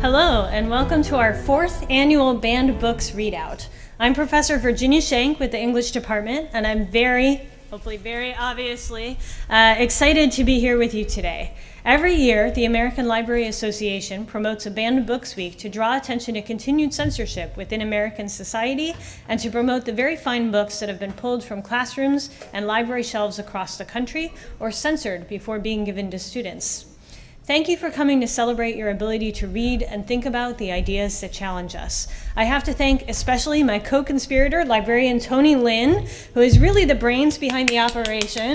Hello, and welcome to our 4th annual Banned Books Readout. I'm Professor Virginia Shank with the English Department, and I'm hopefully very obviously, excited to be here with you today. Every year, the American Library Association promotes a Banned Books Week to draw attention to continued censorship within American society and to promote the very fine books that have been pulled from classrooms and library shelves across the country or censored before being given to students. Thank you for coming to celebrate your ability to read and think about the ideas that challenge us. I have to thank especially my co-conspirator, librarian Tony Lynn, who is really the brains behind the operation.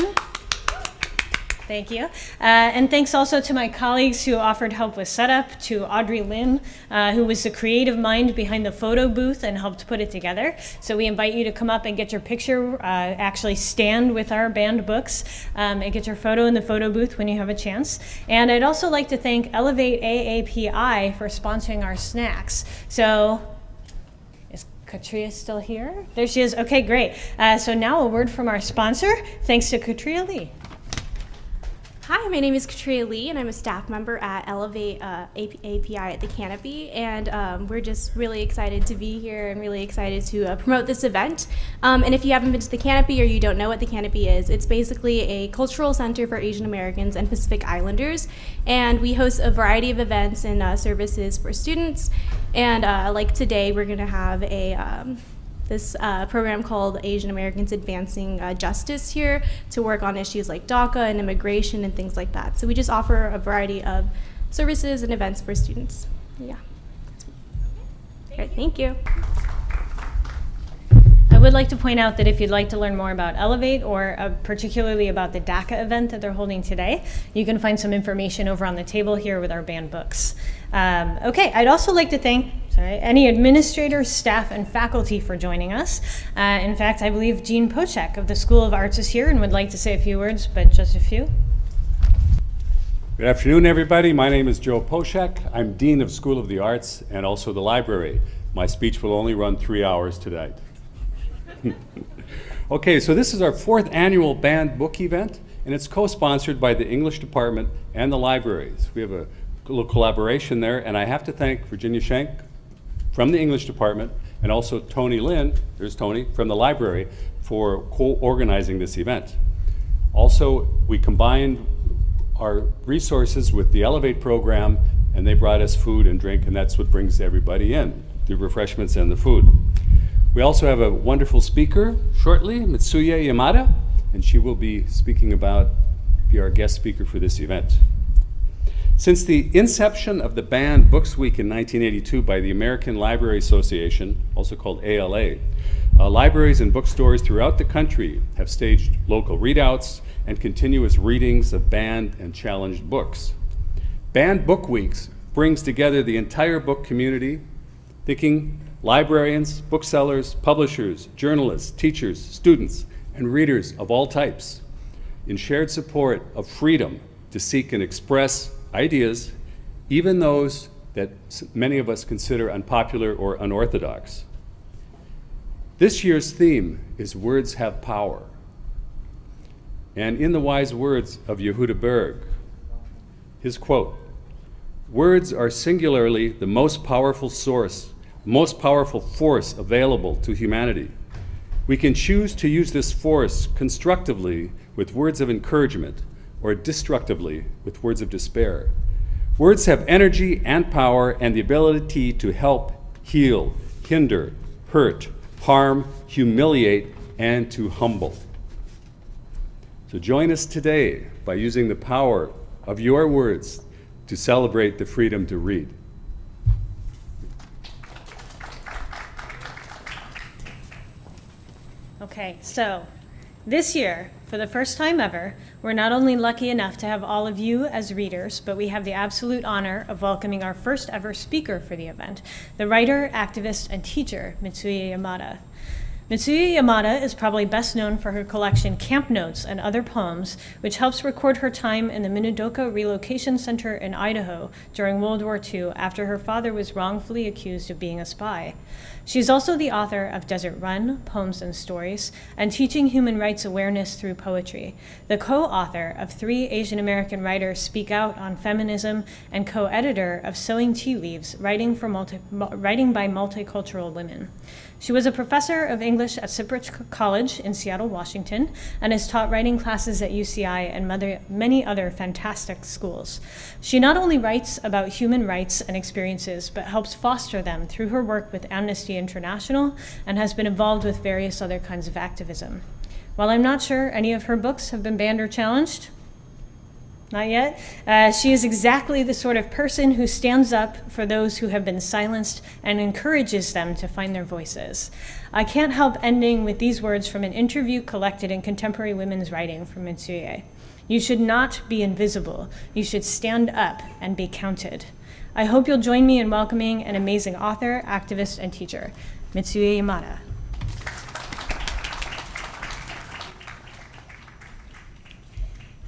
Thank you. And thanks also to my colleagues who offered help with setup, to Audrey Lim, who was the creative mind behind the photo booth and helped put it together. So we invite you to come up and get your picture, actually stand with our banned books, and get your photo in the photo booth when you have a chance. And I'd also like to thank Elevate AAPI for sponsoring our snacks. So, is Katria still here? There she is. Okay, great. So now a word from our sponsor, thanks to Katria Lee. Hi, my name is Katria Lee, and I'm a staff member at Elevate API at the Canopy, and we're just really excited to be here and really excited to promote this event. And if you haven't been to the Canopy or you don't know what the Canopy is, it's basically a cultural center for Asian Americans and Pacific Islanders, and we host a variety of events and services for students. And like today, we're going to have this program called Asian Americans Advancing Justice here to work on issues like DACA and immigration and things like that. So we just offer a variety of services and events for students. Yeah. All right, thank you. I would like to point out that if you'd like to learn more about Elevate or particularly about the DACA event that they're holding today, you can find some information over on the table here with our banned books. Okay, I'd also like to thank any administrators, staff, and faculty for joining us. In fact, I believe Jean Pochek of the School of Arts is here and would like to say a few words, but just a few. Good afternoon, everybody. My name is Joe Pochek. I'm Dean of School of the Arts and also the library. My speech will only run 3 hours tonight. Okay, so this is our 4th annual banned book event, and it's co-sponsored by the English Department and the libraries. We have a little collaboration there, and I have to thank Virginia Shank from the English Department and also Tony Lynn, there's Tony, from the library for co-organizing this event. Also, we combined our resources with the Elevate program, and they brought us food and drink, and that's what brings everybody in, the refreshments and the food. We also have a wonderful speaker shortly, Mitsuya Yamada, and she will be be our guest speaker for this event. Since the inception of the Banned Books Week in 1982 by the American Library Association, also called ALA, libraries and bookstores throughout the country have staged local readouts and continuous readings of banned and challenged books. Banned Book Weeks brings together the entire book community, thinking librarians, booksellers, publishers, journalists, teachers, students, and readers of all types in shared support of freedom to seek and express ideas, even those that many of us consider unpopular or unorthodox. This year's theme is Words Have Power. And in the wise words of Yehuda Berg, his quote, "Words are singularly the most powerful force available to humanity. We can choose to use this force constructively with words of encouragement or destructively with words of despair. Words have energy and power and the ability to help, heal, hinder, hurt, harm, humiliate, and to humble." So join us today by using the power of your words to celebrate the freedom to read. Okay, so this year, for the first time ever, we're not only lucky enough to have all of you as readers, but we have the absolute honor of welcoming our first ever speaker for the event, the writer, activist, and teacher, Mitsuya Yamada. Mitsuya Yamada is probably best known for her collection Camp Notes and Other Poems, which helps record her time in the Minidoka Relocation Center in Idaho during World War II after her father was wrongfully accused of being a spy. She is also the author of Desert Run, Poems and Stories, and Teaching Human Rights Awareness Through Poetry, the co-author of 3 Asian American writers speak out on feminism, and co-editor of Sowing Tea Leaves, writing by multicultural women. She was a professor of English at Cypress College in Seattle, Washington, and has taught writing classes at UCI and many other fantastic schools. She not only writes about human rights and experiences, but helps foster them through her work with Amnesty International and has been involved with various other kinds of activism. While I'm not sure any of her books have been banned or challenged, not yet, she is exactly the sort of person who stands up for those who have been silenced and encourages them to find their voices. I can't help ending with these words from an interview collected in Contemporary Women's Writing from Mitsuye. You should not be invisible. You should stand up and be counted. I hope you'll join me in welcoming an amazing author, activist, and teacher, Mitsuye Yamada.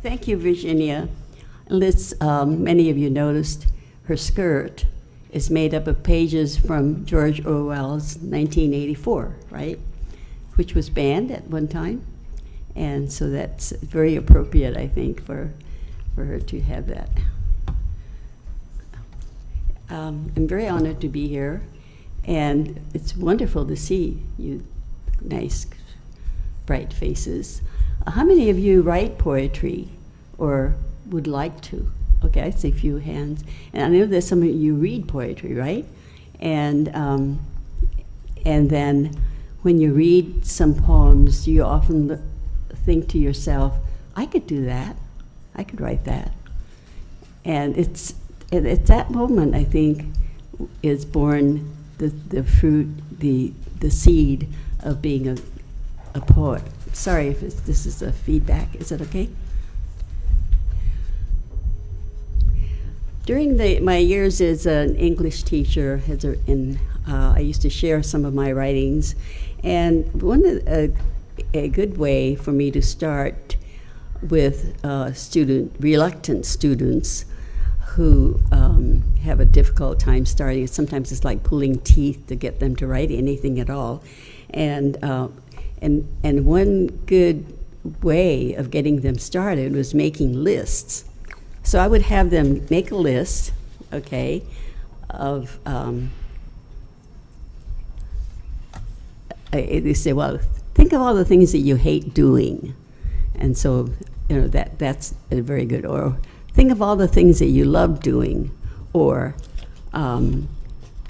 Thank you, Virginia. Many of you noticed, her skirt is made up of pages from George Orwell's 1984, right? Which was banned at one time. And so that's very appropriate, I think, for her to have that. I'm very honored to be here, and it's wonderful to see you nice, bright faces. How many of you write poetry or would like to? Okay, I see a few hands. And I know there's some of you read poetry, right? And then when you read some poems, you often think to yourself, I could do that. I could write that. And it's at that moment, I think, is born the fruit, the seed of being a poet. Sorry if this is a feedback. Is it okay? During my years as an English teacher, I used to share some of my writings, and a good way for me to start with reluctant students who have a difficult time starting. Sometimes it's like pulling teeth to get them to write anything at all, and one good way of getting them started was making lists. So I would have them make a list, okay, of, they say, well, think of all the things that you hate doing. And so, that's a very good, or think of all the things that you love doing, or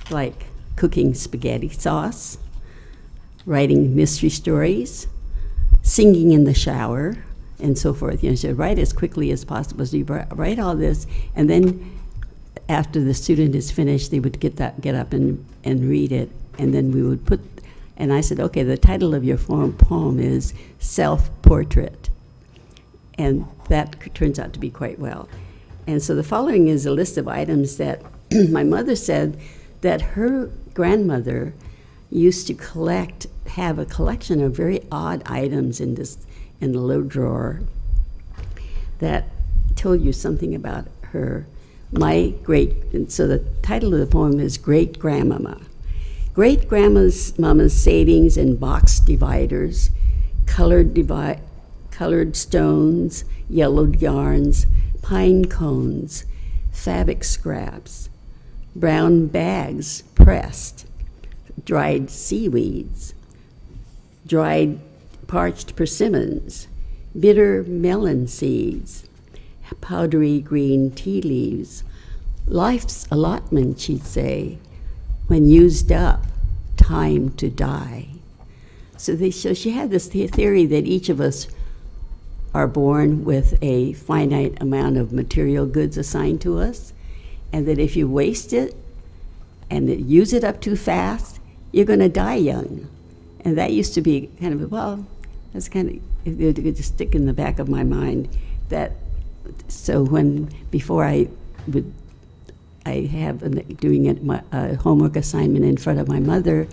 like cooking spaghetti sauce, writing mystery stories, singing in the shower, and so forth. So write as quickly as possible. So you write all this, and then after the student is finished, they would get up and read it, and then we would put, and I said, okay, the title of your poem is Self-Portrait, and that turns out to be quite well. And so the following is a list of items that my mother said that her grandmother used to have a collection of very odd items in the low drawer that told you something about her. So the title of the poem is Great Grandmama. Great Grandmama's savings in box dividers, colored stones, yellowed yarns, pine cones, fabric scraps, brown bags pressed, dried seaweeds, dried parched persimmons, bitter melon seeds, powdery green tea leaves. Life's allotment, she'd say, when used up, time to die. So she had this theory that each of us are born with a finite amount of material goods assigned to us, and that if you waste it and use it up too fast, you're going to die young. And that used to be kind of, well, that's kind of, it could just stick in the back of my mind. So before I have doing my homework assignment in front of my mother,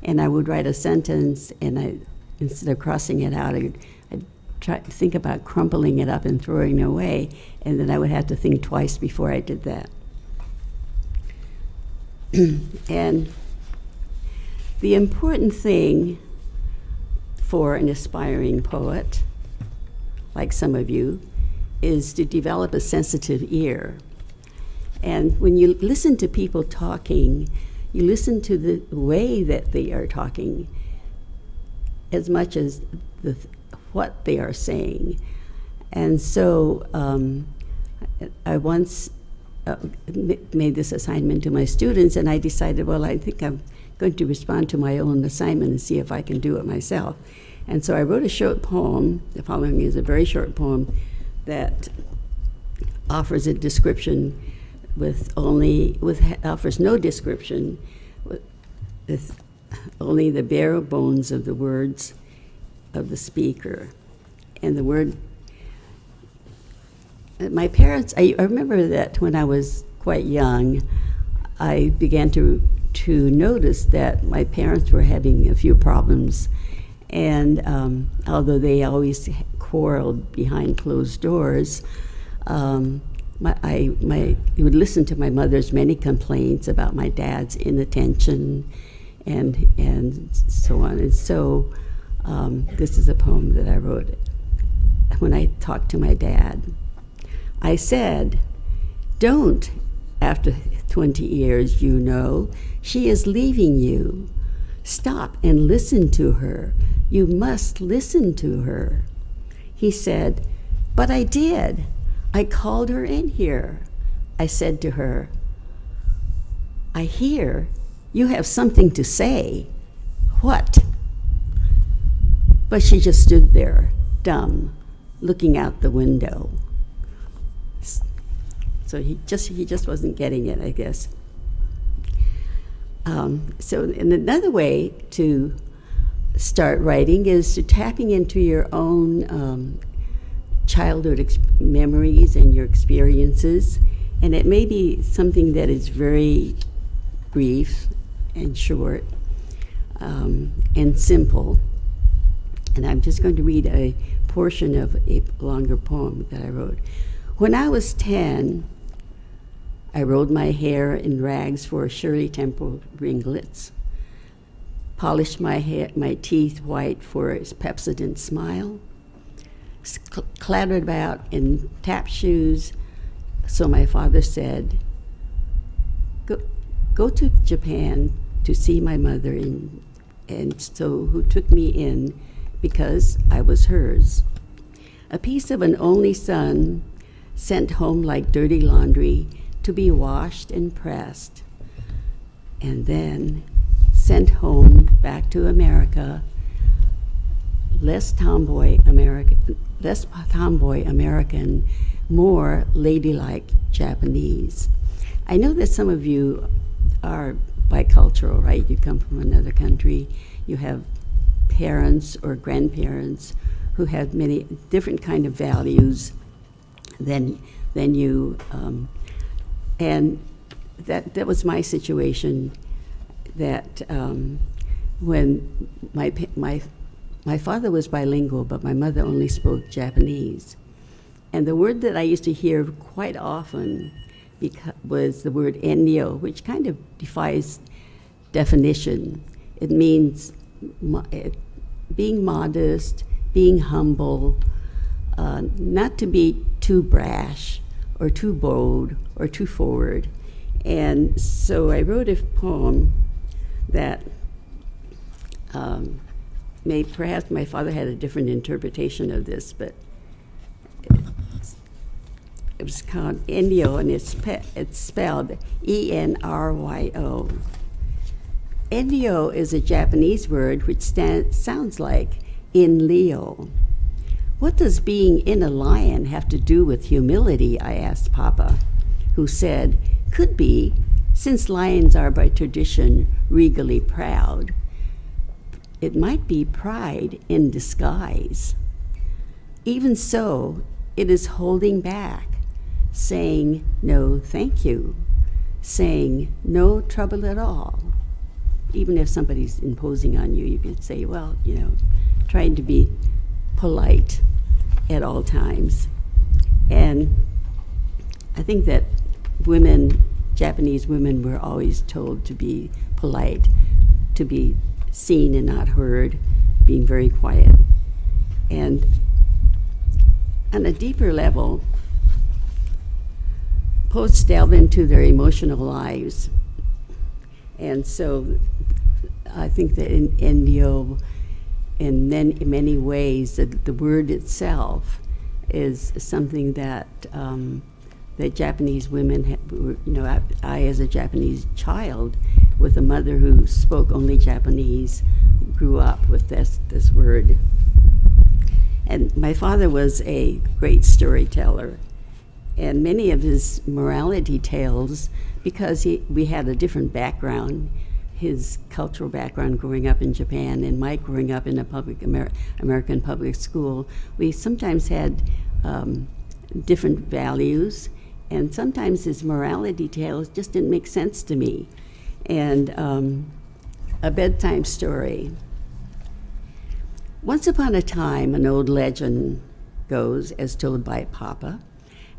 and I would write a sentence, and instead of crossing it out, I'd try to think about crumpling it up and throwing it away, and then I would have to think twice before I did that. And the important thing for an aspiring poet, like some of you, is to develop a sensitive ear. And when you listen to people talking, you listen to the way that they are talking as much as what they are saying. And so I once made this assignment to my students, and I decided, well, I think I'm going to respond to my own assignment and see if I can do it myself. And so I wrote a short poem. The following is a very short poem that offers a description offers no description, with only the bare bones of the words of the speaker. And the word, my parents, I remember that when I was quite young, I began to notice that my parents were having a few problems. And although they always quarreled behind closed doors, I would listen to my mother's many complaints about my dad's inattention and so on. And so this is a poem that I wrote when I talked to my dad. I said, "Don't, after 20 years, you know, she is leaving you. Stop and listen to her. You must listen to her." He said, "But I did. I called her in here. I said to her, 'I hear you have something to say. What?' But she just stood there, dumb, looking out the window." So he just wasn't getting it, I guess. So another way to start writing is to tapping into your own childhood memories and your experiences. And it may be something that is very brief and short and simple. And I'm just going to read a portion of a longer poem that I wrote. When I was 10, I rolled my hair in rags for Shirley Temple ringlets, polished my teeth white for a Pepsodent smile, clattered about in tap shoes. So my father said, go to Japan to see my mother, and so who took me in because I was hers. A piece of an only son sent home like dirty laundry to be washed and pressed, and then sent home back to America, less tomboy American, more ladylike Japanese. I know that some of you are bicultural, right? You come from another country. You have parents or grandparents who have many different kind of values than you. And that was my situation. That when my father was bilingual, but my mother only spoke Japanese, and the word that I used to hear quite often was the word "enyo," which kind of defies definition. It means being modest, being humble, not to be too brash or too bold or too forward. And so I wrote a poem that perhaps my father had a different interpretation of this, but it was called Enyo, and it's spelled E-N-R-Y-O. Enyo is a Japanese word which sounds like in Leo. What does being in a lion have to do with humility? I asked Papa, who said, could be, since lions are by tradition regally proud. It might be pride in disguise. Even so, it is holding back, saying no thank you, saying no trouble at all. even if somebody's imposing on you, you could say, well, trying to be polite at all times. And I think that Japanese women were always told to be polite, to be seen and not heard, being very quiet. And on a deeper level, poets delve into their emotional lives. And so I think that in Indio, in many ways, the word itself is something that that Japanese women, I as a Japanese child with a mother who spoke only Japanese, grew up with this word. And my father was a great storyteller, and many of his morality tales, because we had a different background, his cultural background growing up in Japan and my growing up in a American public school, we sometimes had different values, and sometimes his morality tales just didn't make sense to me. And a bedtime story. Once upon a time, an old legend goes, as told by Papa,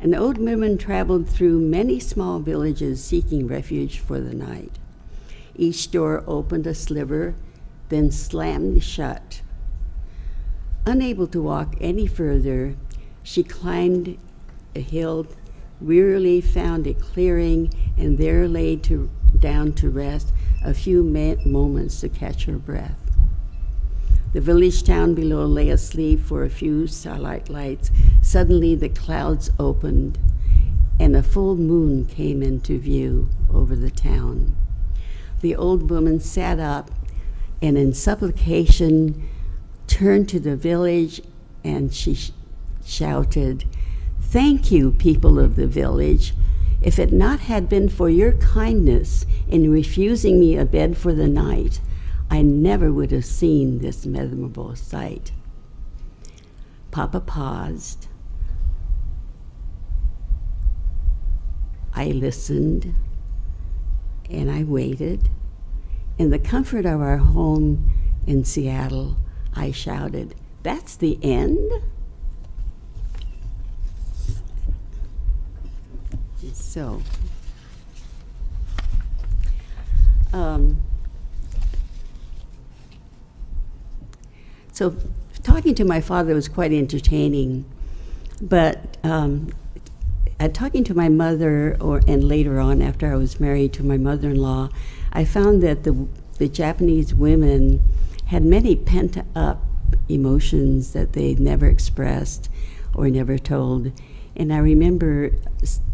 an old woman traveled through many small villages seeking refuge for the night. Each door opened a sliver, then slammed shut. Unable to walk any further, she climbed a hill, wearily found a clearing, and there lay down to rest a few moments to catch her breath. The village town below lay asleep for a few starlight lights. Suddenly the clouds opened, and a full moon came into view over the town. The old woman sat up and in supplication turned to the village, and she shouted, "Thank you, people of the village. If it not had been for your kindness in refusing me a bed for the night, I never would have seen this memorable sight." Papa paused. I listened, and I waited. In the comfort of our home in Seattle, I shouted, "That's the end?" So, talking to my father was quite entertaining, but talking to my mother, and later on after I was married to my mother-in-law, I found that the Japanese women had many pent-up emotions that they never expressed or never told. And I remember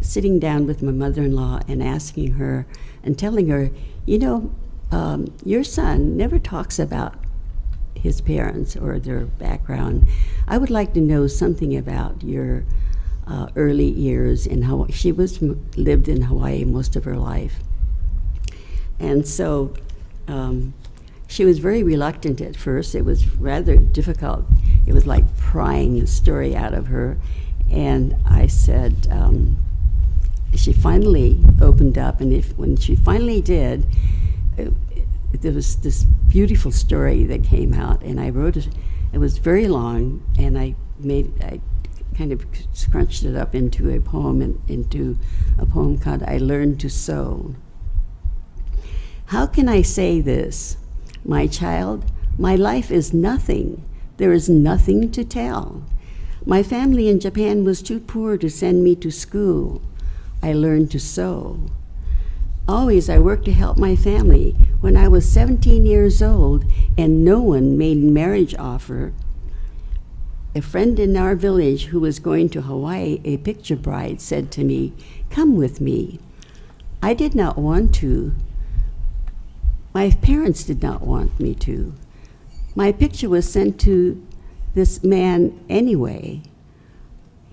sitting down with my mother-in-law and asking her and telling her, your son never talks about his parents or their background. I would like to know something about your early years in Hawaii. She lived in Hawaii most of her life. And so she was very reluctant at first. It was rather difficult. It was like prying the story out of her. And I said, she finally opened up, and when she finally did, there was this beautiful story that came out, and I wrote it. It was very long, and I kind of scrunched it up into a poem called "I Learned to Sew." How can I say this? My child, my life is nothing. There is nothing to tell. My family in Japan was too poor to send me to school. I learned to sew. Always I worked to help my family. When I was 17 years old and no one made marriage offer, a friend in our village who was going to Hawaii, a picture bride, said to me, "Come with me." I did not want to. My parents did not want me to. My picture was sent to this man anyway.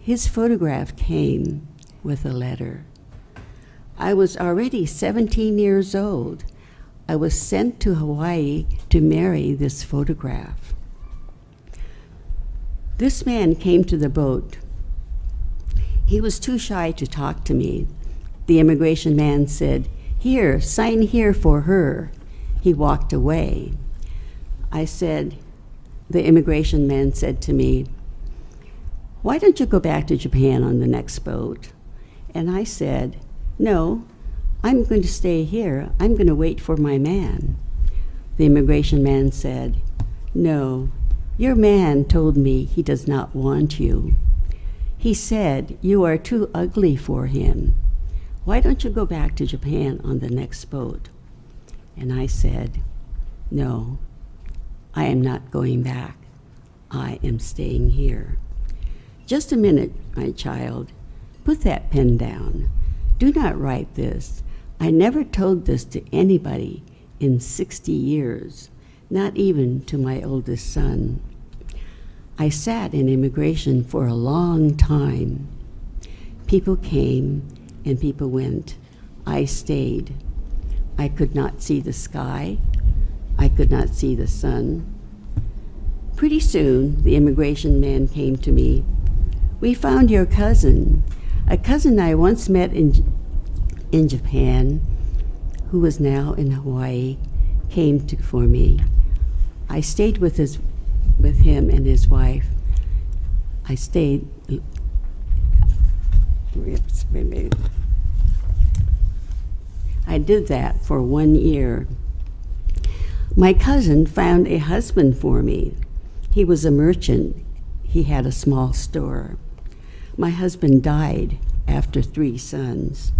His photograph came with a letter. I was already 17 years old. I was sent to Hawaii to marry this photograph. This man came to the boat. He was too shy to talk to me. The immigration man said, "Here, sign here for her." He walked away. The immigration man said to me, "Why don't you go back to Japan on the next boat?" And I said, "No, I'm going to stay here. I'm going to wait for my man." The immigration man said, "No, your man told me he does not want you. He said you are too ugly for him. Why don't you go back to Japan on the next boat?" And I said, "No, I am not going back. I am staying here." "Just a minute, my child. Put that pen down. Do not write this. I never told this to anybody in 60 years, not even to my oldest son. I sat in immigration for a long time. People came and people went. I stayed. I could not see the sky. I could not see the sun. Pretty soon, the immigration man came to me. "We found your cousin, a cousin I once met in Japan, who is now in Hawaii, for me. I stayed with him and his wife. I stayed. I did that for 1 year. My cousin found a husband for me. He was a merchant. He had a small store. My husband died after 3 sons.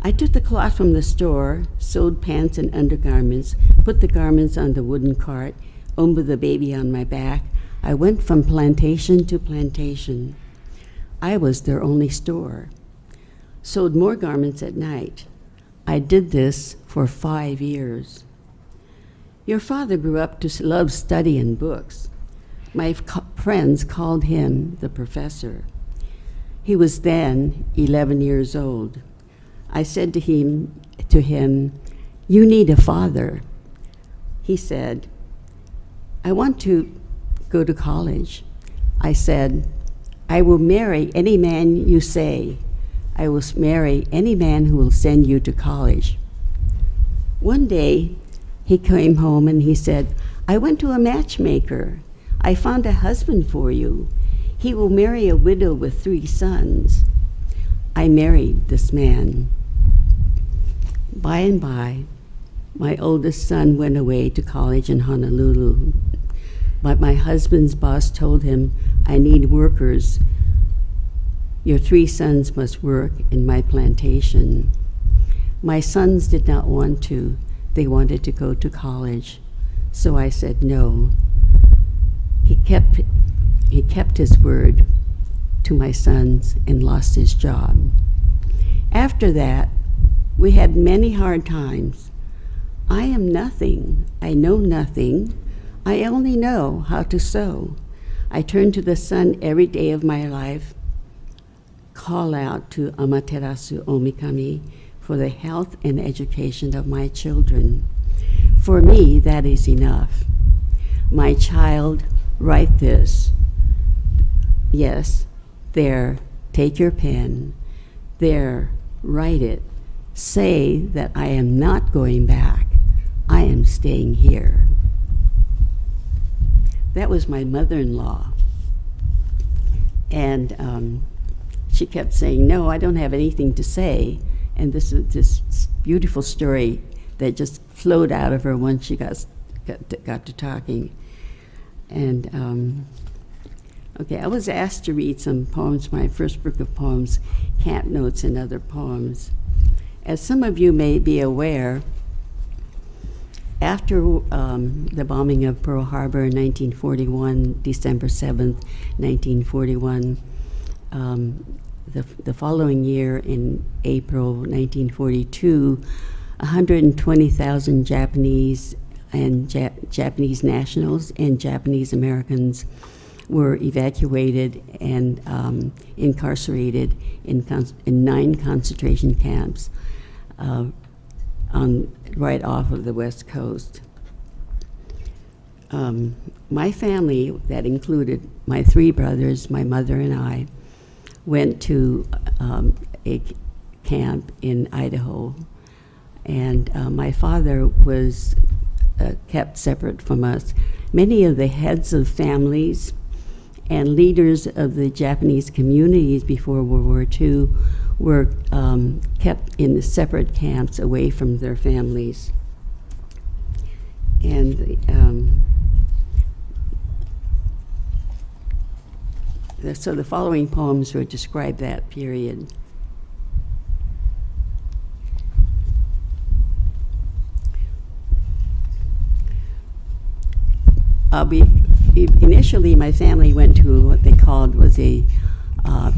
I took the cloth from the store, sewed pants and undergarments, put the garments on the wooden cart, owned with the baby on my back. I went from plantation to plantation. I was their only store. Sewed more garments at night. I did this for 5 years. Your father grew up to love study and books. My friends called him the professor. He was then 11 years old. I said to him, "You need a father." He said, "I want to go to college." I said, "I will marry any man you say. I will marry any man who will send you to college." One day, he came home and he said, "I went to a matchmaker. I found a husband for you. He will marry a widow with 3 sons. I married this man. By and by, my oldest son went away to college in Honolulu. But my husband's boss told him, "I need workers. Your 3 sons must work in my plantation." My sons did not want to. They wanted to go to college. So I said no. He kept his word to my sons and lost his job. After that, we had many hard times. I am nothing. I know nothing. I only know how to sew. I turn to the sun every day of my life, call out to Amaterasu Omikami for the health and education of my children. For me, that is enough. My child, write this. Yes, there, take your pen. There, write it. Say that I am not going back. I am staying here. That was my mother-in-law. And she kept saying, "No, I don't have anything to say." And this is this beautiful story that just flowed out of her once she got to talking. And okay, I was asked to read some poems, my first book of poems, Camp Notes and Other Poems. As some of you may be aware, after the bombing of Pearl Harbor in 1941, December 7th, 1941, the following year, in April 1942, 120,000 Japanese and Japanese nationals and Japanese Americans were evacuated and incarcerated in 9 concentration camps right off of the West Coast. My family, that included my 3 brothers, my mother, and I, went to a camp in Idaho, And my father was kept separate from us. Many of the heads of families and leaders of the Japanese communities before World War II were kept in the separate camps away from their families. And so the following poems would describe that period. Initially, my family went to what they called was a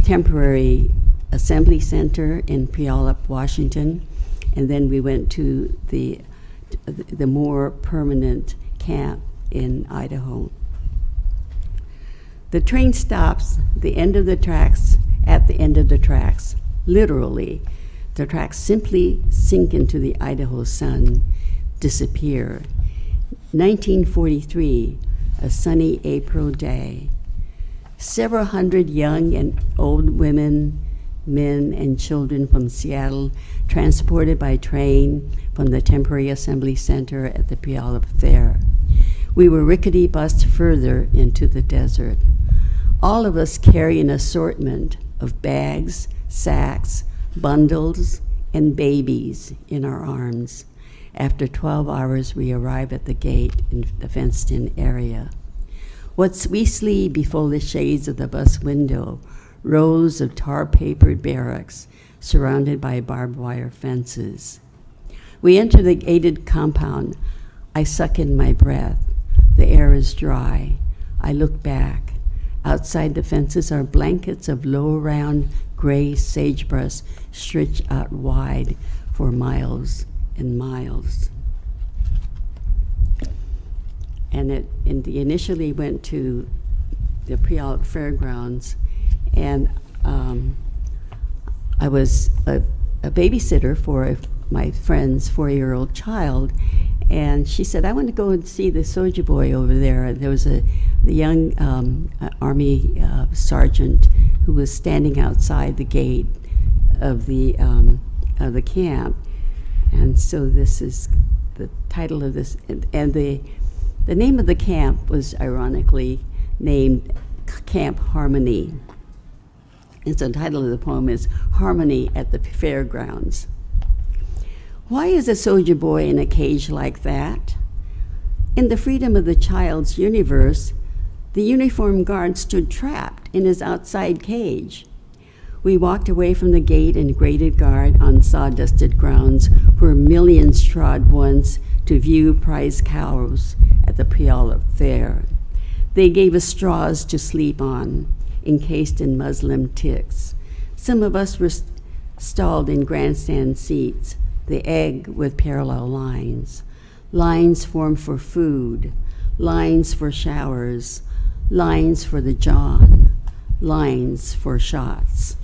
temporary assembly center in Puyallup, Washington, and then we went to the more permanent camp in Idaho. The train stops the end of the tracks at the end of the tracks. Literally, the tracks simply sink into the Idaho sun, disappear. 1943, a sunny April day. Several hundred young and old women, men, and children from Seattle transported by train from the temporary assembly center at the Puyallup Fair. We were rickety bused further into the desert. All of us carry an assortment of bags, sacks, bundles, and babies in our arms. After 12 hours, we arrive at the gate in the fenced-in area. What we see before the shades of the bus window, rows of tar-papered barracks surrounded by barbed wire fences. We enter the gated compound. I suck in my breath. The air is dry. I look back. Outside the fences are blankets of low, round, gray sagebrush stretched out wide for miles and miles. And initially went to the Puyallup Fairgrounds, and I was a babysitter for my friend's 4-year-old child, and she said, I want to go and see the soldier boy over there. There was the young Army sergeant who was standing outside the gate of the camp. And so this is the title of this, and the name of the camp was ironically named Camp Harmony. And so the title of the poem is Harmony at the Fairgrounds. Why is a soldier boy in a cage like that? In the freedom of the child's universe, the uniformed guard stood trapped in his outside cage. We walked away from the gate and graded guard on sawdusted grounds where millions trod once to view prize cows at the Puyallup Fair. They gave us straws to sleep on, encased in muslin ticks. Some of us were stalled in grandstand seats, the egg with parallel lines. Lines formed for food, lines for showers, lines for the John, lines for shots.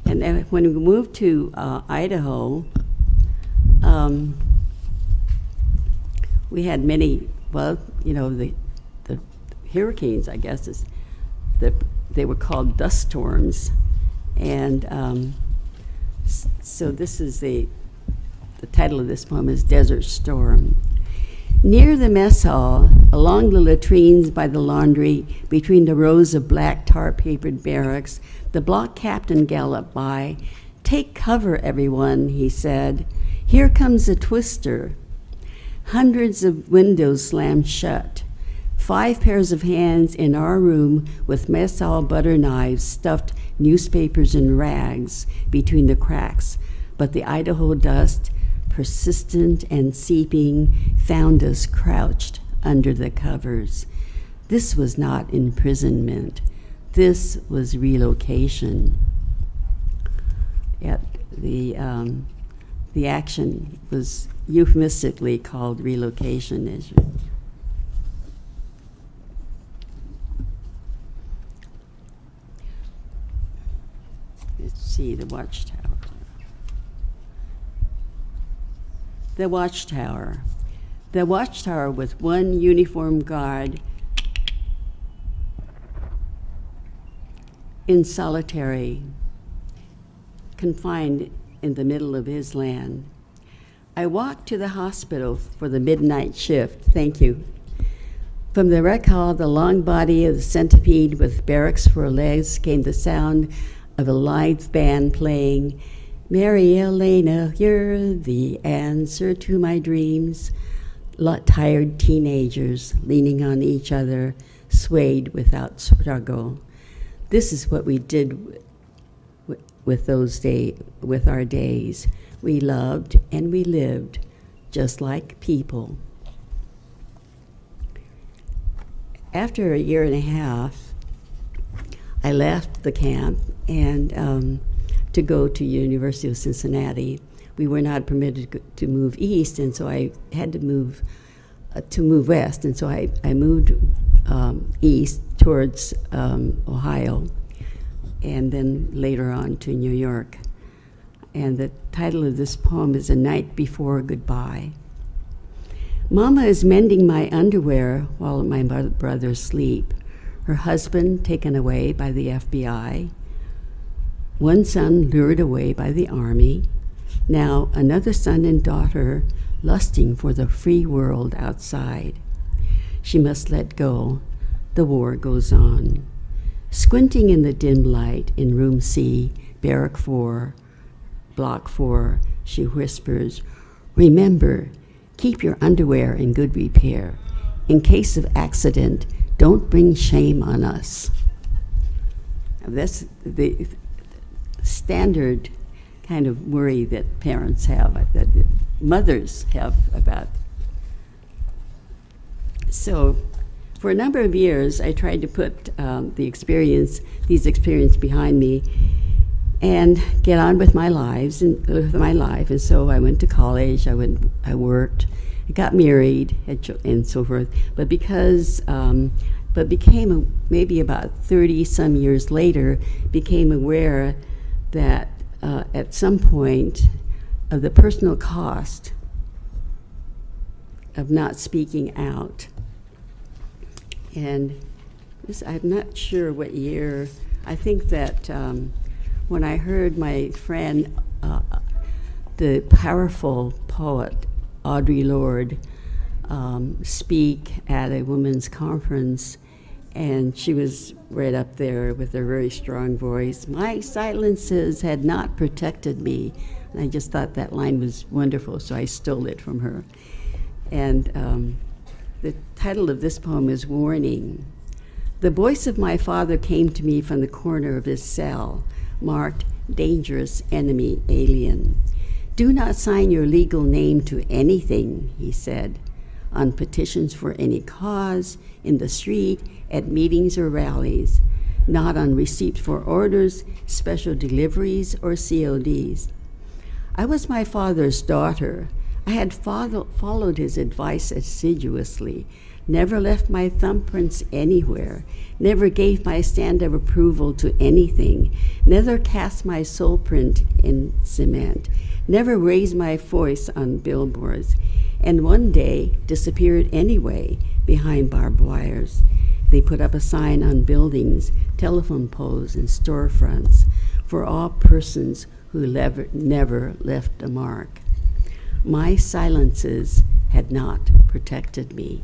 And then when we moved to Idaho, we had many, the hurricanes, I guess, they were called dust storms. And so this is the title of this poem is Desert Storm. Near the mess hall, along the latrines by the laundry, between the rows of black tar-papered barracks, the block captain galloped by. Take cover, everyone, he said. Here comes a twister. Hundreds of windows slammed shut. 5 pairs of hands in our room with mess hall butter knives stuffed newspapers and rags between the cracks. But the Idaho dust, persistent and seeping, found us crouched under the covers. This was not imprisonment. This was relocation. Yet the action was euphemistically called relocation. Let's see, the watchtower. The watchtower. The watchtower with one uniformed guard in solitary. confined in the middle of his land. I walked to the hospital for the midnight shift. Thank you. From the rec hall, the long body of the centipede with barracks for legs, came the sound of a live band playing, Mary Elena, you're the answer to my dreams. Tired teenagers leaning on each other, swayed without struggle. This is what we did with our days. We loved and we lived just like people. After a year and a half, I left the camp and to go to University of Cincinnati. We were not permitted to move east, and so I had to move west, and so I moved east towards Ohio, and then later on to New York. And the title of this poem is A Night Before Goodbye. Mama is mending my underwear while my brothers sleep. Her husband taken away by the FBI. One son lured away by the army. Now another son and daughter lusting for the free world outside. She must let go. The war goes on. Squinting in the dim light in room C, barrack 4, block 4, she whispers, remember, keep your underwear in good repair. In case of accident, don't bring shame on us. Now, that's the standard kind of worry that parents have, that mothers have about. So for a number of years, I tried to put these experiences behind me and get on with my life. And so I went to college, I worked, I got married, and so forth. But became maybe about 30 some years later, became aware that at some point of the personal cost of not speaking out. And I'm not sure what year. I think that when I heard my friend, the powerful poet Audre Lorde, speak at a women's conference, and she was right up there with her very strong voice, my silences had not protected me. And I just thought that line was wonderful, so I stole it from her. And the title of this poem is Warning. The voice of my father came to me from the corner of his cell, marked Dangerous Enemy Alien. Do not sign your legal name to anything, he said, on petitions for any cause, in the street, at meetings or rallies, not on receipt for orders, special deliveries, or CODs. I was my father's daughter. I had followed his advice assiduously, never left my thumbprints anywhere, never gave my stamp of approval to anything, never cast my soul print in cement, never raised my voice on billboards, and one day disappeared anyway behind barbed wires. They put up a sign on buildings, telephone poles, and storefronts for all persons who never left a mark. My silences had not protected me.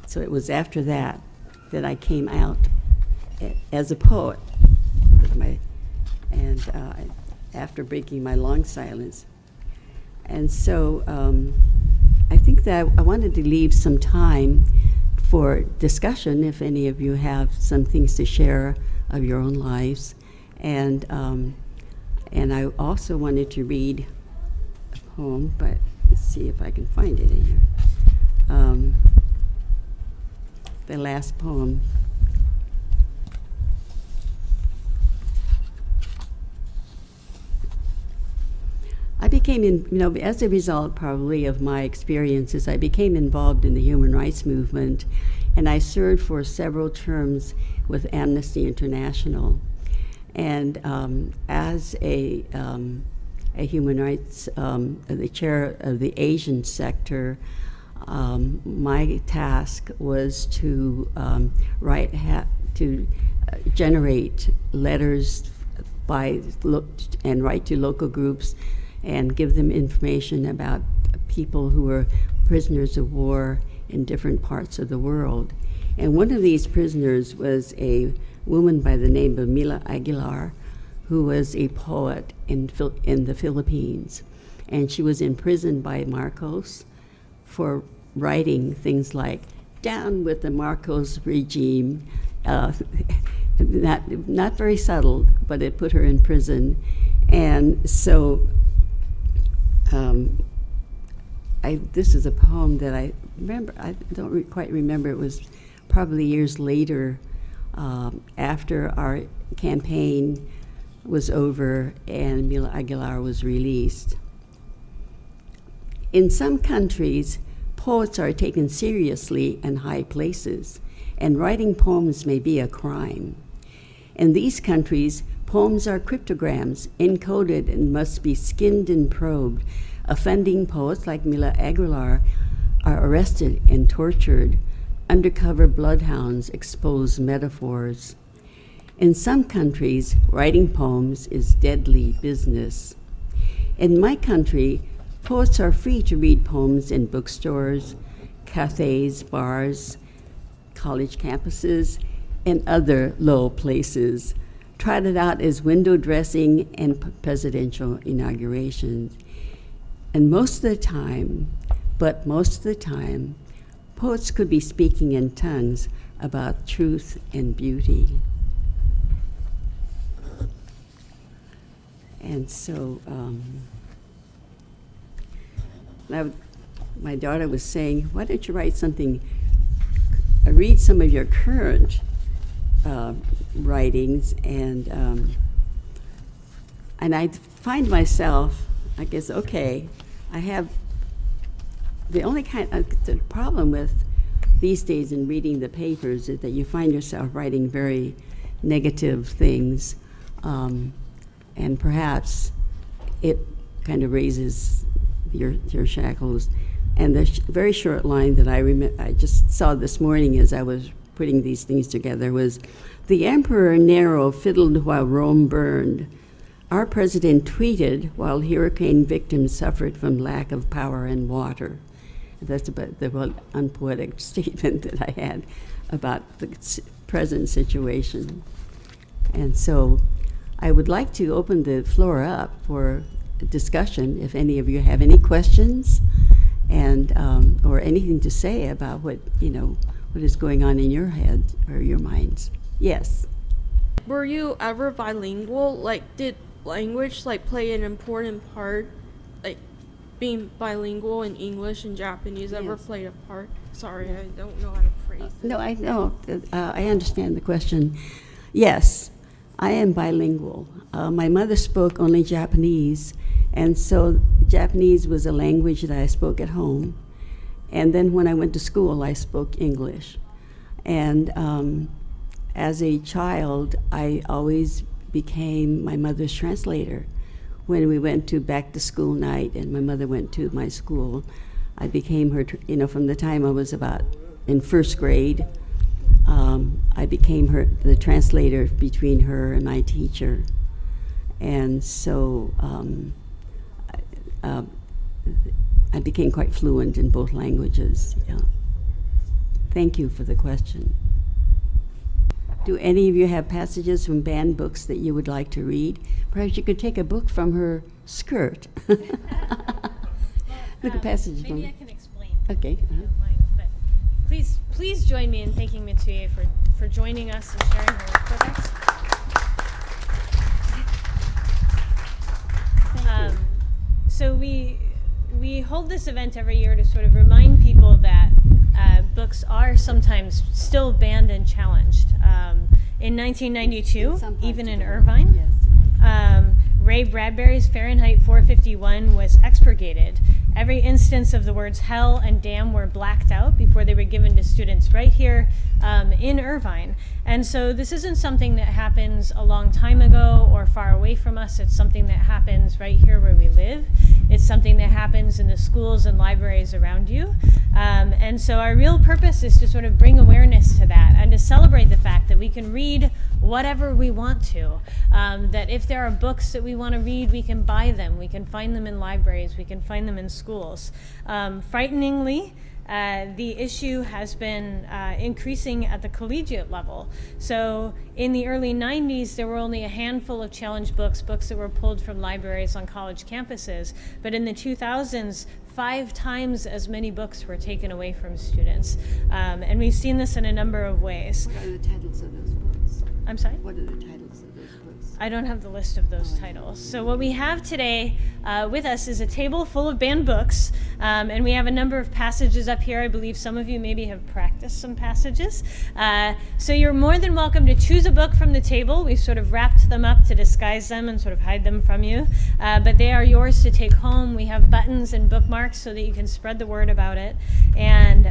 So it was after that that I came out as a poet, after breaking my long silence. And so I think that I wanted to leave some time for discussion if any of you have some things to share of your own lives. And I also wanted to read a poem, but let's see if I can find it in here. The last poem. I became, as a result probably of my experiences, I became involved in the human rights movement, and I served for several terms with Amnesty International. And as a human rights, the chair of the Asian sector, my task was to generate letters and write to local groups and give them information about people who were prisoners of war in different parts of the world. And one of these prisoners was a woman by the name of Mila Aguilar, who was a poet in the Philippines. And she was imprisoned by Marcos for writing things like, "Down with the Marcos regime." Not very subtle, but it put her in prison. And so this is a poem that I remember. I don't quite remember. It was probably years later, after our campaign was over and Mila Aguilar was released. In some countries, poets are taken seriously in high places, and writing poems may be a crime. In these countries, poems are cryptograms, encoded and must be skinned and probed. Offending poets like Mila Aguilar are arrested and tortured. Undercover bloodhounds expose metaphors. In some countries, writing poems is deadly business. In my country, poets are free to read poems in bookstores, cafes, bars, college campuses, and other low places, trotted out as window dressing and presidential inaugurations. And most of the time, poets could be speaking in tongues about truth and beauty. And so my daughter was saying, why don't you write something, read some of your current writings, and I find myself, I guess, okay, I have the only the problem with these days in reading the papers is that you find yourself writing very negative things, and perhaps it kind of raises your shackles. And the very short line that I just saw this morning as I was putting these things together was, "The Emperor Nero fiddled while Rome burned. Our president tweeted while hurricane victims suffered from lack of power and water." That's about the unpoetic statement that I had about the present situation. And so I would like to open the floor up for discussion if any of you have any questions and or anything to say about what is going on in your head or your minds. Yes. Were you ever bilingual? Like, did language play an important part? Like, being bilingual in English and Japanese ever Yes. played a part? Sorry, I don't know how to phrase it. No, I know. I understand the question. Yes, I am bilingual. My mother spoke only Japanese, and so Japanese was a language that I spoke at home. And then when I went to school, I spoke English. And as a child, I always became my mother's translator. When we went to back to school night and my mother went to my school, I became her, from the time I was about in first grade, I became the translator between her and my teacher. And so I became quite fluent in both languages. Yeah. Thank you for the question. Do any of you have passages from banned books that you would like to read? Perhaps you could take a book from her skirt. Look at passages from. Maybe I can explain. Okay. If you don't mind. But please join me in thanking Mituye for joining us and sharing her work with us. Thank you. So we hold this event every year to sort of remind people that books are sometimes still banned and challenged. In 1992, even in Irvine, Yes. Ray Bradbury's Fahrenheit 451 was expurgated. Every instance of the words hell and damn were blacked out before they were given to students right here in Irvine. And so this isn't something that happens a long time ago or far away from us. It's something that happens right here where we live. It's something that happens in the schools and libraries around you. And so our real purpose is to sort of bring awareness to that and to celebrate the fact that we can read whatever we want to. That if there are books that we want to read, we can buy them. We can find them in libraries. We can find them in schools. Frighteningly, the issue has been increasing at the collegiate level. So in the early 90s, there were only a handful of challenge books that were pulled from libraries on college campuses. But in the 2000s, 5 times as many books were taken away from students. And we've seen this in a number of ways. What are the titles of those books? I'm sorry? What are the titles of those books? I don't have the list of those titles. So what we have today with us is a table full of banned books, and we have a number of passages up here. I believe some of you maybe have practiced some passages. So you're more than welcome to choose a book from the table. We've sort of wrapped them up to disguise them and sort of hide them from you, but they are yours to take home. We have buttons and bookmarks so that you can spread the word about it. And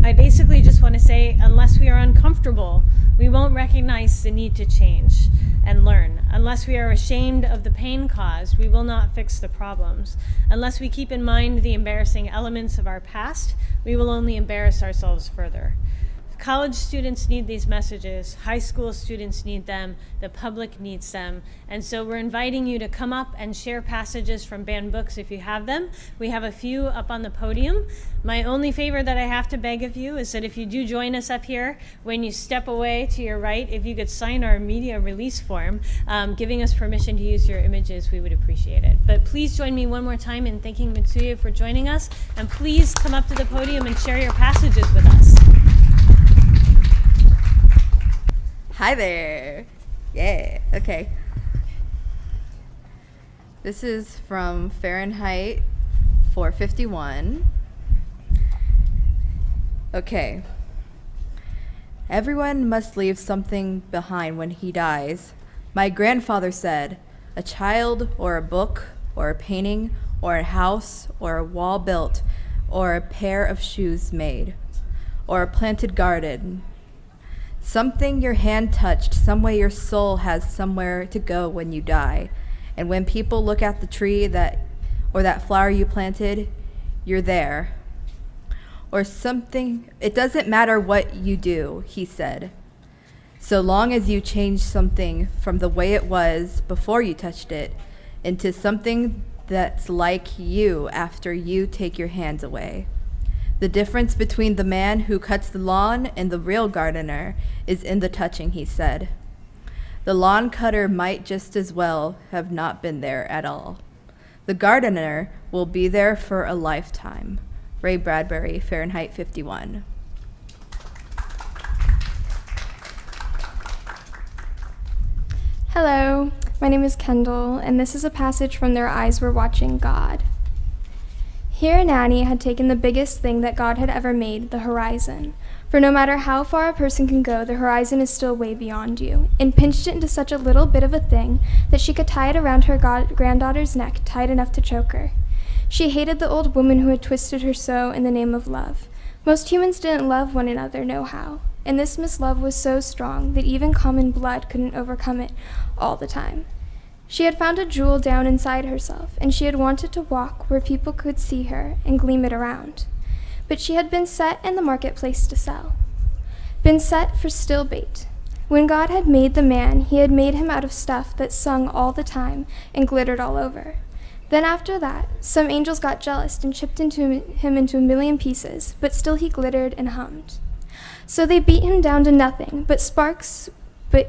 I basically just want to say, unless we are uncomfortable, we won't recognize the need to change and learn. Unless we are ashamed of the pain caused, we will not fix the problems. Unless we keep in mind the embarrassing elements of our past, we will only embarrass ourselves further. College students need these messages. High school students need them. The public needs them. And so we're inviting you to come up and share passages from banned books if you have them. We have a few up on the podium. My only favor that I have to beg of you is that if you do join us up here, when you step away to your right, if you could sign our media release form, giving us permission to use your images, we would appreciate it. But please join me one more time in thanking Mitsuya for joining us. And please come up to the podium and share your passages with us. Hi there. Yeah, okay. This is from Fahrenheit 451. Okay. Everyone must leave something behind when he dies. My grandfather said, a child or a book or a painting or a house or a wall built or a pair of shoes made or a planted garden. Something your hand touched, some way your soul has somewhere to go when you die. And when people look at the tree or that flower you planted, you're there. Or something, it doesn't matter what you do, he said. So long as you change something from the way it was before you touched it into something that's like you after you take your hands away. The difference between the man who cuts the lawn and the real gardener is in the touching, he said. The lawn cutter might just as well have not been there at all. The gardener will be there for a lifetime. Ray Bradbury, Fahrenheit 51. Hello, my name is Kendall, and this is a passage from Their Eyes Were Watching God. Here Annie had taken the biggest thing that God had ever made, the horizon. For no matter how far a person can go, the horizon is still way beyond you, and pinched it into such a little bit of a thing that she could tie it around her granddaughter's neck, tight enough to choke her. She hated the old woman who had twisted her so in the name of love. Most humans didn't love one another, no how, and this mislove was so strong that even common blood couldn't overcome it all the time. She had found a jewel down inside herself, and she had wanted to walk where people could see her and gleam it around. But she had been set in the marketplace to sell, been set for still bait. When God had made the man, he had made him out of stuff that sung all the time and glittered all over. Then after that, some angels got jealous and chipped him into a million pieces, but still he glittered and hummed. So they beat him down to nothing, but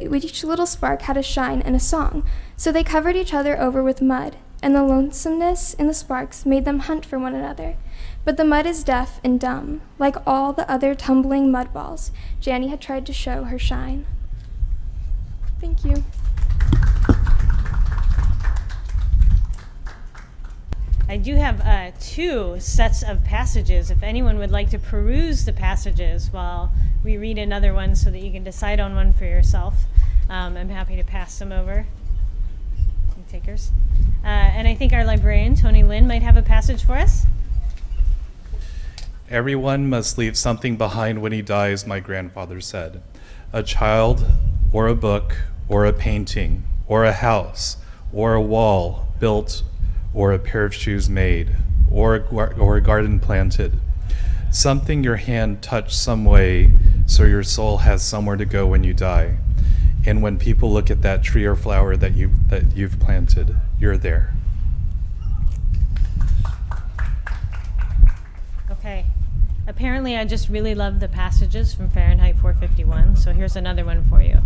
each little spark had a shine and a song. So they covered each other over with mud, and the lonesomeness in the sparks made them hunt for one another. But the mud is deaf and dumb, like all the other tumbling mud balls. Janny had tried to show her shine. Thank you. I do have 2 sets of passages. If anyone would like to peruse the passages while we read another one so that you can decide on one for yourself, I'm happy to pass them over. Takers. And I think our librarian, Tony Lynn, might have a passage for us. Everyone must leave something behind when he dies, my grandfather said. A child, or a book, or a painting, or a house, or a wall built, or a pair of shoes made, or a garden planted. Something your hand touched some way so your soul has somewhere to go when you die. And when people look at that tree or flower that you've planted, you're there. Okay. Apparently, I just really love the passages from Fahrenheit 451, so here's another one for you.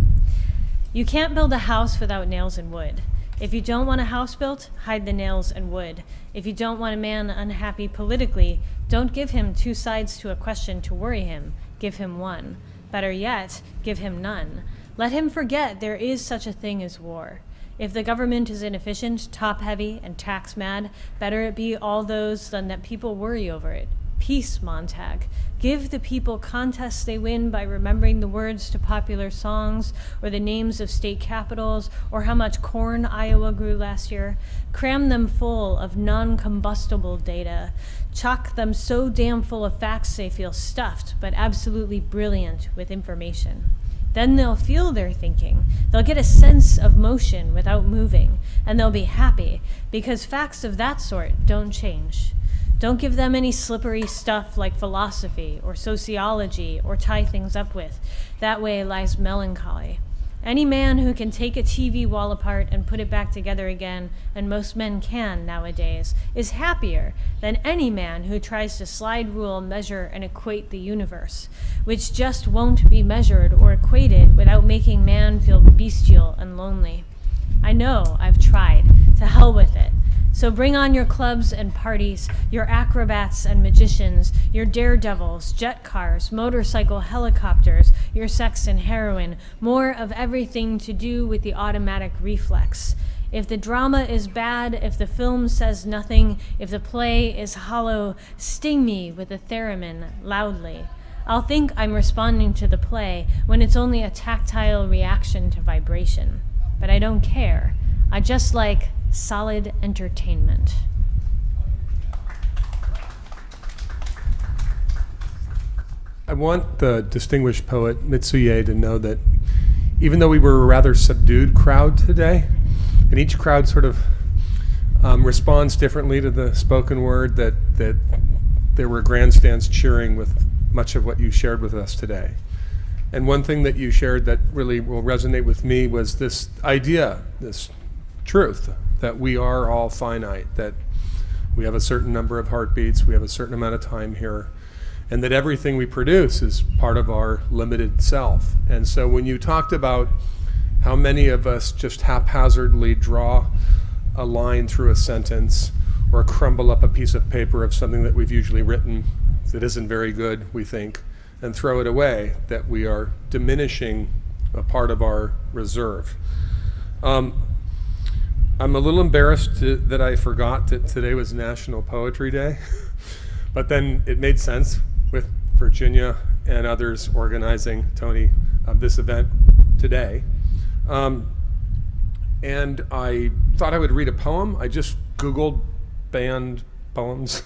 You can't build a house without nails and wood. If you don't want a house built, hide the nails and wood. If you don't want a man unhappy politically, don't give him two sides to a question to worry him. Give him one. Better yet, give him none. Let him forget there is such a thing as war. If the government is inefficient, top-heavy, and tax-mad, better it be all those than that people worry over it. Peace, Montag. Give the people contests they win by remembering the words to popular songs, or the names of state capitals, or how much corn Iowa grew last year. Cram them full of non-combustible data. Chock them so damn full of facts they feel stuffed, but absolutely brilliant with information. Then they'll feel their thinking. They'll get a sense of motion without moving, and they'll be happy, because facts of that sort don't change. Don't give them any slippery stuff like philosophy or sociology or tie things up with. That way lies melancholy. Any man who can take a TV wall apart and put it back together again, and most men can nowadays, is happier than any man who tries to slide rule, measure, and equate the universe, which just won't be measured or equated without making man feel bestial and lonely. I know, I've tried. To hell with it. So bring on your clubs and parties, your acrobats and magicians, your daredevils, jet cars, motorcycle helicopters, your sex and heroin, more of everything to do with the automatic reflex. If the drama is bad, if the film says nothing, if the play is hollow, sting me with a theremin loudly. I'll think I'm responding to the play when it's only a tactile reaction to vibration. But I don't care. I just like solid entertainment. I want the distinguished poet Mitsuye to know that even though we were a rather subdued crowd today, and each crowd sort of responds differently to the spoken word, that there were grandstands cheering with much of what you shared with us today. And one thing that you shared that really will resonate with me was this idea, this truth, that we are all finite, that we have a certain number of heartbeats, we have a certain amount of time here, and that everything we produce is part of our limited self. And so when you talked about how many of us just haphazardly draw a line through a sentence or crumble up a piece of paper of something that we've usually written that isn't very good, we think, and throw it away, that we are diminishing a part of our reserve. I'm a little embarrassed that I forgot that today was National Poetry Day, but then it made sense with Virginia and others organizing, Tony, this event today. And I thought I would read a poem. I just Googled banned poems.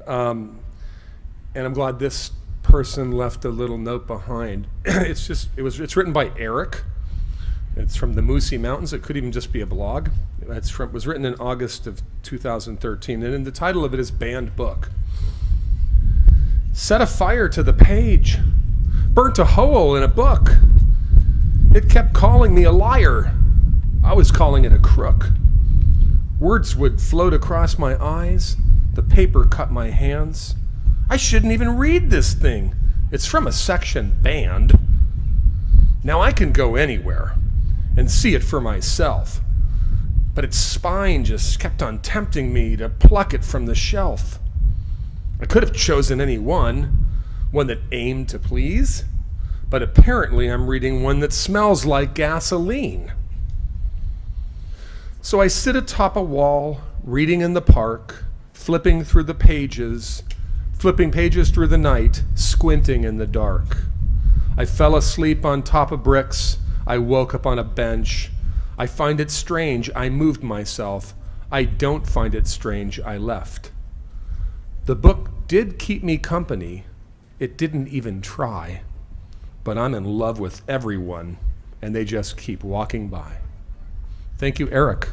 And I'm glad this person left a little note behind. It's written by Eric. It's from the Musi Mountains. It could even just be a blog. It was written in August of 2013, and the title of it is Banned Book. Set a fire to the page, burnt a hole in a book. It kept calling me a liar. I was calling it a crook. Words would float across my eyes. The paper cut my hands. I shouldn't even read this thing. It's from a section banned. Now I can go anywhere and see it for myself. But its spine just kept on tempting me to pluck it from the shelf. I could have chosen any one that aimed to please, but apparently I'm reading one that smells like gasoline. So I sit atop a wall, reading in the park, flipping pages through the night, squinting in the dark. I fell asleep on top of bricks. I woke up on a bench. I find it strange I moved myself. I don't find it strange I left. The book did keep me company. It didn't even try. But I'm in love with everyone, and they just keep walking by. Thank you, Eric.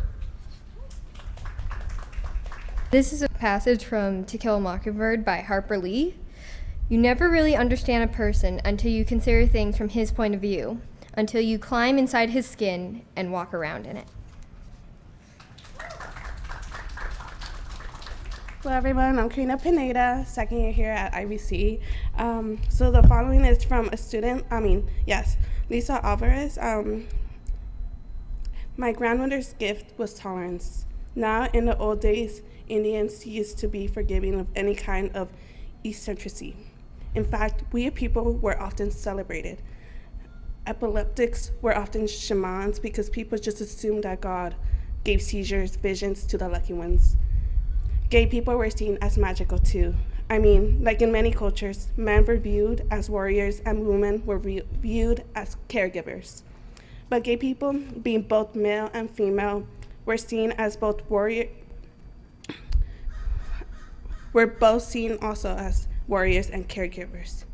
This is a passage from To Kill a Mockingbird by Harper Lee. You never really understand a person until you consider things from his point of view, until you climb inside his skin and walk around in it. Hello everyone, I'm Karina Pineda, second year here at IVC. So the following is from a student, Lisa Alvarez. My grandmother's gift was tolerance. Now, in the old days, Indians used to be forgiving of any kind of eccentricity. In fact, we people were often celebrated. Epileptics were often shamans because people just assumed that God gave seizures, visions to the lucky ones. Gay people were seen as magical too. Like in many cultures, men were viewed as warriors and women were viewed as caregivers. But gay people, being both male and female, were seen as both were both seen also as warriors and caregivers.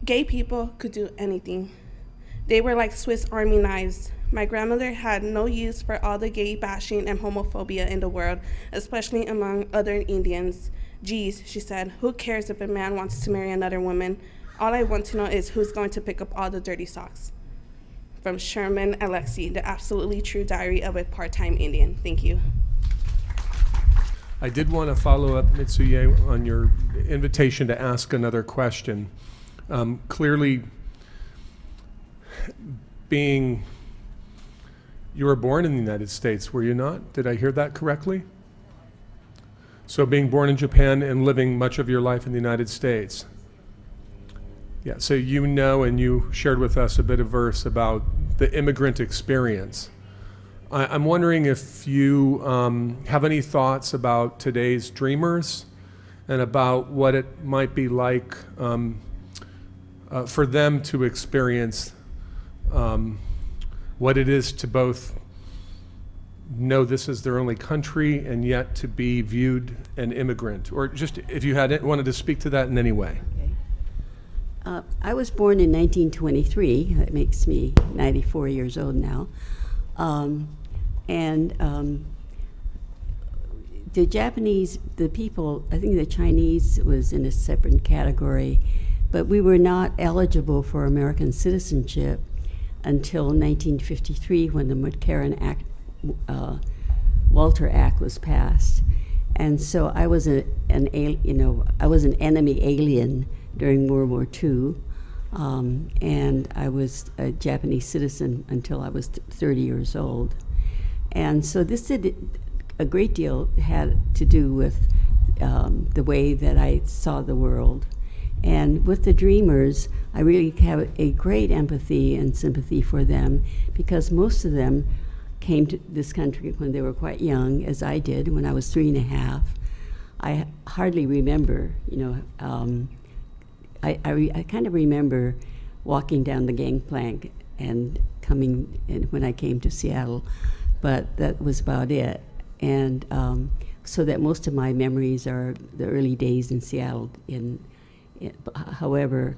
Gay people could do anything. They were like Swiss Army knives. My grandmother had no use for all the gay bashing and homophobia in the world, especially among other Indians. Geez, she said, who cares if a man wants to marry another woman? All I want to know is who's going to pick up all the dirty socks. From Sherman Alexie, the absolutely true diary of a part-time Indian. Thank you. I did want to follow up, Mitsuye, on your invitation to ask another question. Clearly, you were born in the United States, were you not? Did I hear that correctly? So being born in Japan and living much of your life in the United States. Yeah, so you know, and you shared with us a bit of verse about the immigrant experience. I'm wondering if you have any thoughts about today's dreamers and about what it might be like for them to experience what it is to both know this is their only country and yet to be viewed an immigrant, or just if you wanted to speak to that in any way. Okay. I was born in 1923. That makes me 94 years old now. The Japanese, the people, I think the Chinese was in a separate category, but we were not eligible for American citizenship until 1953 when the McCarran Act, Walter Act was passed. And so I was an enemy alien during World War II, and I was a Japanese citizen until I was 30 years old. And so this did a great deal had to do with the way that I saw the world. And with the Dreamers, I really have a great empathy and sympathy for them because most of them came to this country when they were quite young, as I did when I was 3.5. I hardly remember, I kind of remember walking down the gangplank and coming in when I came to Seattle, but that was about it. And so that most of my memories are the early days in Seattle. However,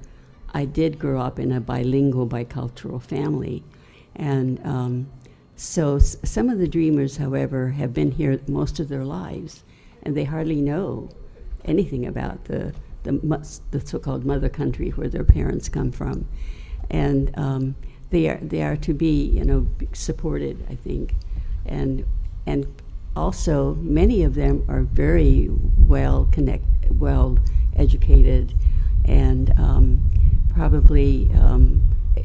I did grow up in a bilingual, bicultural family. And so some of the Dreamers, however, have been here most of their lives, and they hardly know anything about the so-called mother country where their parents come from. And they are to be, supported, I think. And also, many of them are very well educated, and probably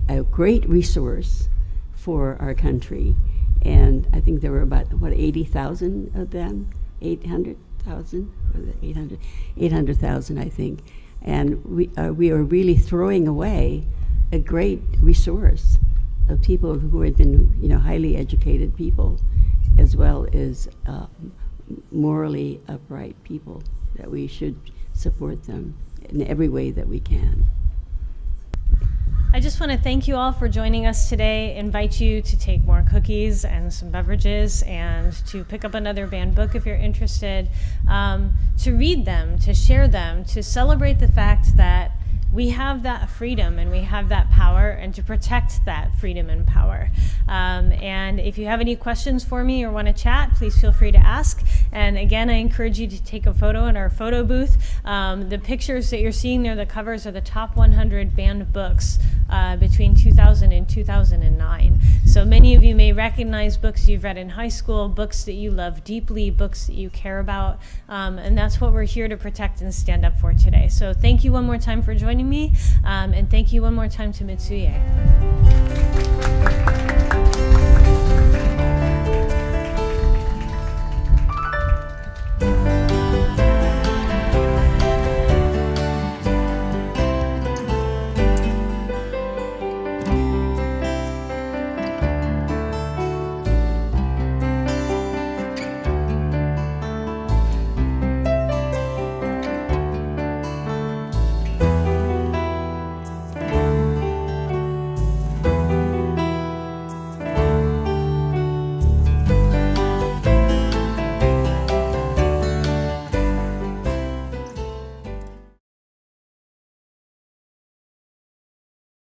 a great resource for our country. And I think there were about 80,000 of them, 800,000, 800,000, I think. And we are really throwing away a great resource of people who had been, highly educated people, as well as morally upright people, that we should support them in every way that we can. I just want to thank you all for joining us today, invite you to take more cookies and some beverages, and to pick up another banned book if you're interested, to read them, to share them, to celebrate the fact that we have that freedom and we have that power, and to protect that freedom and power. And if you have any questions for me or want to chat, please feel free to ask. And again, I encourage you to take a photo in our photo booth. The pictures that you're seeing there, the covers, are the top 100 banned books between 2000 and 2009. So many of you may recognize books you've read in high school, books that you love deeply, books that you care about, and that's what we're here to protect and stand up for today. So thank you one more time for joining me, and thank you one more time to Mitsuye.